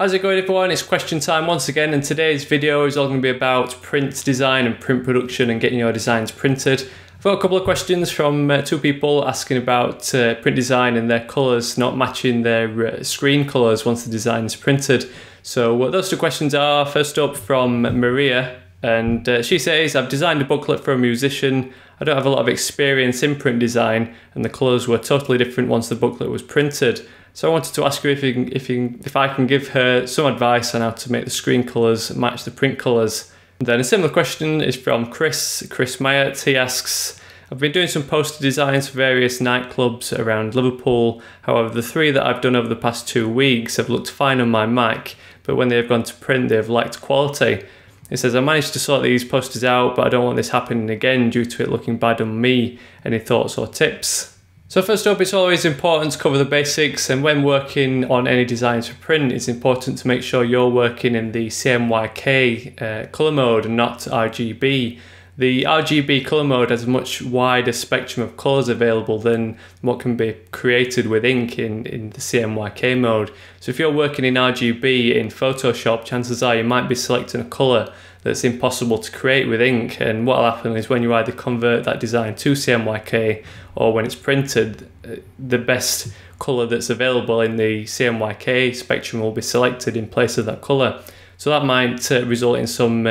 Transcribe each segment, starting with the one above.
How's it going, everyone? It's question time once again, and today's video is all going to be about print design and print production and getting your designs printed. I've got a couple of questions from two people asking about print design and their colours not matching their screen colours once the design is printed. So what those two questions are, first up from Maria, and she says, I've designed a booklet for a musician. I don't have a lot of experience in print design and the colours were totally different once the booklet was printed. So I wanted to ask you if I can give her some advice on how to make the screen colours match the print colours. And then a similar question is from Chris Myatt. He asks, I've been doing some poster designs for various nightclubs around Liverpool. However, the three that I've done over the past 2 weeks have looked fine on my Mac, but when they've gone to print, they've lacked quality. He says, I managed to sort these posters out, but I don't want this happening again due to it looking bad on me. Any thoughts or tips? So first up, it's always important to cover the basics, and when working on any designs for print, it's important to make sure you're working in the CMYK colour mode and not RGB. The RGB colour mode has a much wider spectrum of colours available than what can be created with ink in the CMYK mode. So if you're working in RGB in Photoshop, chances are you might be selecting a colour that's impossible to create with ink, and what will happen is when you either convert that design to CMYK or when it's printed, the best colour that's available in the CMYK spectrum will be selected in place of that colour. So that might result in some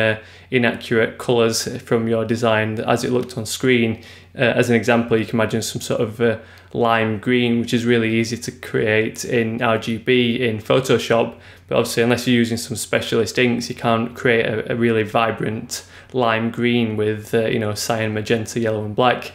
inaccurate colours from your design as it looked on screen. As an example, you can imagine some sort of lime green, which is really easy to create in RGB in Photoshop, but obviously unless you're using some specialist inks, you can't create a really vibrant lime green with cyan, magenta, yellow and black.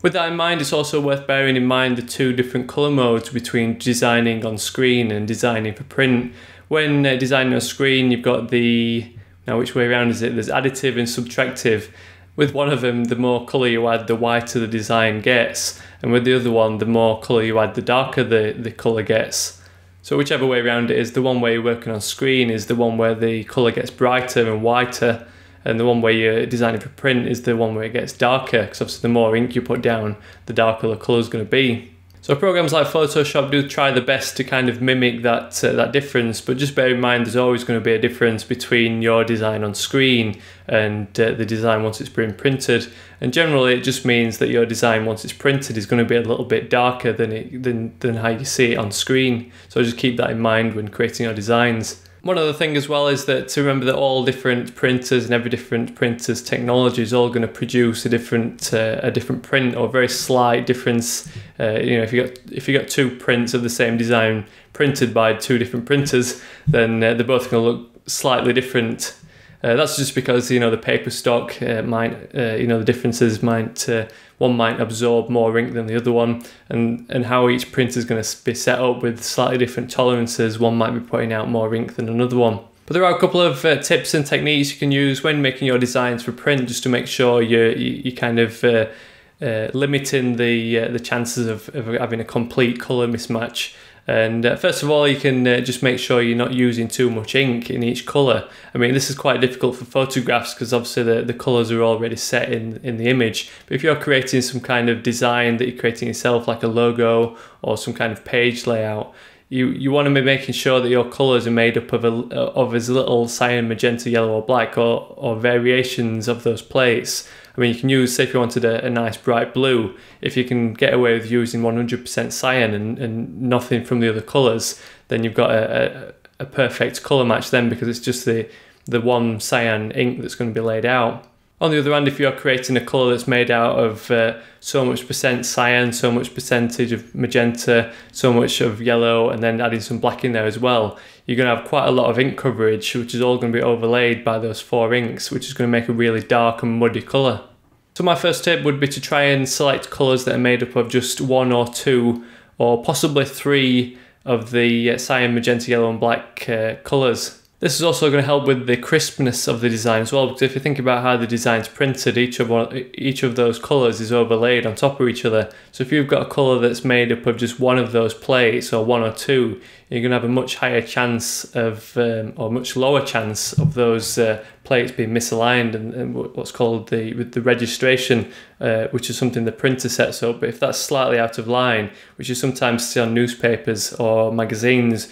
With that in mind, it's also worth bearing in mind the two different colour modes between designing on screen and designing for print. When designing on screen, you've got now which way around is it? There's additive and subtractive. With one of them, the more colour you add, the whiter the design gets. And with the other one, the more colour you add, the darker the colour gets. So whichever way around it is, the one where you're working on screen is the one where the colour gets brighter and whiter. And the one where you're designing for print is the one where it gets darker, because obviously the more ink you put down, the darker the colour is going to be. So programs like Photoshop do try the best to kind of mimic that difference, but just bear in mind there's always going to be a difference between your design on screen and the design once it's been printed. And generally it just means that your design once it's printed is going to be a little bit darker than how you see it on screen. So just keep that in mind when creating your designs. One other thing as well is that to remember that all different printers and every different printer's technology is all going to produce a different print, or a very slight difference. If you got two prints of the same design printed by two different printers, then they're both going to look slightly different. That's just because the paper stock might the differences might one might absorb more ink than the other one, and how each printer is going to be set up with slightly different tolerances. One might be putting out more ink than another one. But there are a couple of tips and techniques you can use when making your designs for print, just to make sure you kind of limiting the chances of having a complete colour mismatch. And first of all, you can just make sure you're not using too much ink in each colour. I mean, this is quite difficult for photographs because obviously the colours are already set in the image. But if you're creating some kind of design that you're creating yourself, like a logo or some kind of page layout, you want to be making sure that your colours are made up of as little cyan, magenta, yellow or black, or variations of those plates. I mean, you can use, say if you wanted a nice bright blue, if you can get away with using 100% cyan and nothing from the other colours, then you've got a perfect colour match then, because it's just the one cyan ink that's going to be laid out. On the other hand, if you're creating a colour that's made out of so much percent cyan, so much percentage of magenta, so much of yellow, and then adding some black in there as well, you're going to have quite a lot of ink coverage, which is all going to be overlaid by those four inks, which is going to make a really dark and muddy colour. So my first tip would be to try and select colours that are made up of just one or two, or possibly three of the cyan, magenta, yellow and black colours. This is also going to help with the crispness of the design as well, because if you think about how the design's printed, each of those colours is overlaid on top of each other. So if you've got a colour that's made up of just one of those plates, or one or two, you're going to have a much higher chance of, or much lower chance of those plates being misaligned and what's called the registration, which is something the printer sets up. But if that's slightly out of line, which you sometimes see on newspapers or magazines,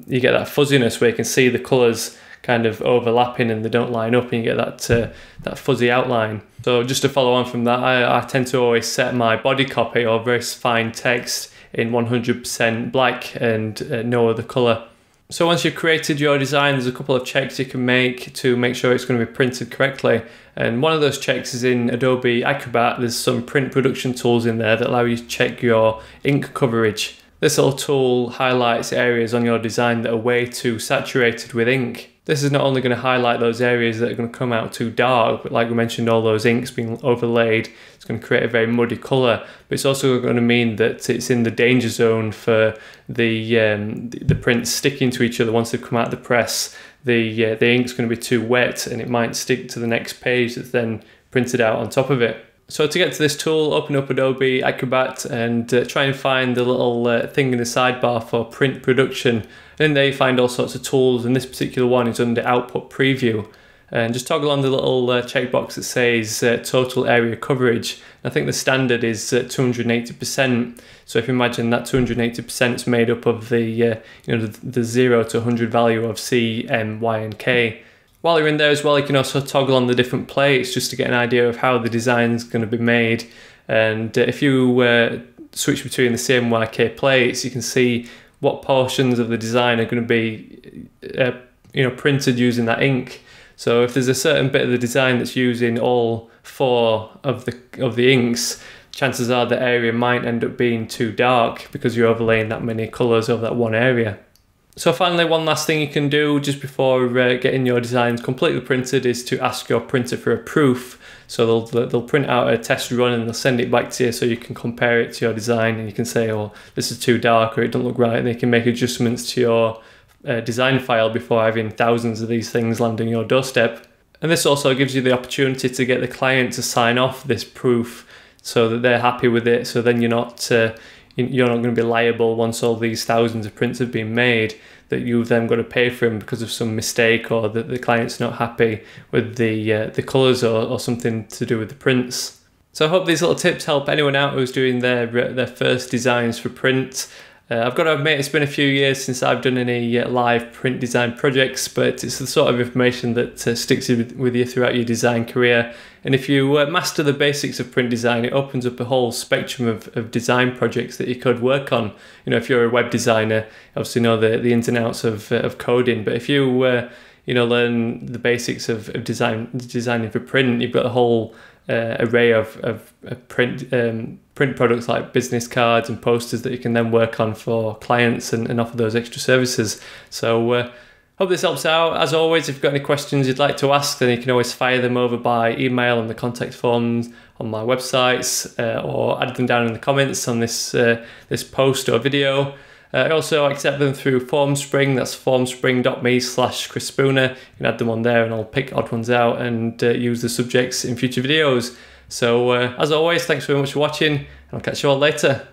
you get that fuzziness where you can see the colours kind of overlapping and they don't line up, and you get that fuzzy outline. So just to follow on from that, I tend to always set my body copy or very fine text in 100% black and no other colour. So once you've created your design, there's a couple of checks you can make to make sure it's going to be printed correctly. And one of those checks is in Adobe Acrobat. There's some print production tools in there that allow you to check your ink coverage. This little tool highlights areas on your design that are way too saturated with ink. This is not only going to highlight those areas that are going to come out too dark, but like we mentioned, all those inks being overlaid, it's going to create a very muddy colour. But it's also going to mean that it's in the danger zone for the prints sticking to each other once they've come out of the press. The ink's going to be too wet and it might stick to the next page that's then printed out on top of it. So to get to this tool, open up Adobe Acrobat and try and find the little thing in the sidebar for print production. And in there you find all sorts of tools, and this particular one is under Output Preview. And just toggle on the little checkbox that says Total Area Coverage. I think the standard is 280%. So if you imagine that 280% is made up of the 0 to 100 value of C, M, Y, and K. While you're in there as well, you can also toggle on the different plates just to get an idea of how the design is going to be made. And if you switch between the C, M, Y, K plates, you can see what portions of the design are going to be printed using that ink. So if there's a certain bit of the design that's using all 4 of the inks, chances are the area might end up being too dark because you're overlaying that many colours over that one area. So finally, one last thing you can do just before getting your designs completely printed is to ask your printer for a proof. So they'll print out a test run and they'll send it back to you so you can compare it to your design, and you can say, oh, this is too dark or it doesn't look right, and they can make adjustments to your design file before having thousands of these things land on your doorstep. And this also gives you the opportunity to get the client to sign off this proof so that they're happy with it, so then you're not going to be liable once all these thousands of prints have been made, that you've then got to pay for them because of some mistake, or that the client's not happy with the colours or something to do with the prints. So I hope these little tips help anyone out who's doing their first designs for print. I've got to admit, it's been a few years since I've done any live print design projects, but it's the sort of information that sticks with you throughout your design career. And if you master the basics of print design, it opens up a whole spectrum of design projects that you could work on. You know, if you're a web designer, obviously know the ins and outs of coding, but if you learn the basics of designing for print, you've got a whole array of print products like business cards and posters that you can then work on for clients and offer those extra services. So hope this helps out. As always, if you've got any questions you'd like to ask, then you can always fire them over by email on the contact forms on my websites, or add them down in the comments on this post or video. I also accept them through FormSpring. That's formspring.me/Chris Spooner. You can add them on there and I'll pick odd ones out and use the subjects in future videos. So as always, thanks very much for watching, and I'll catch you all later.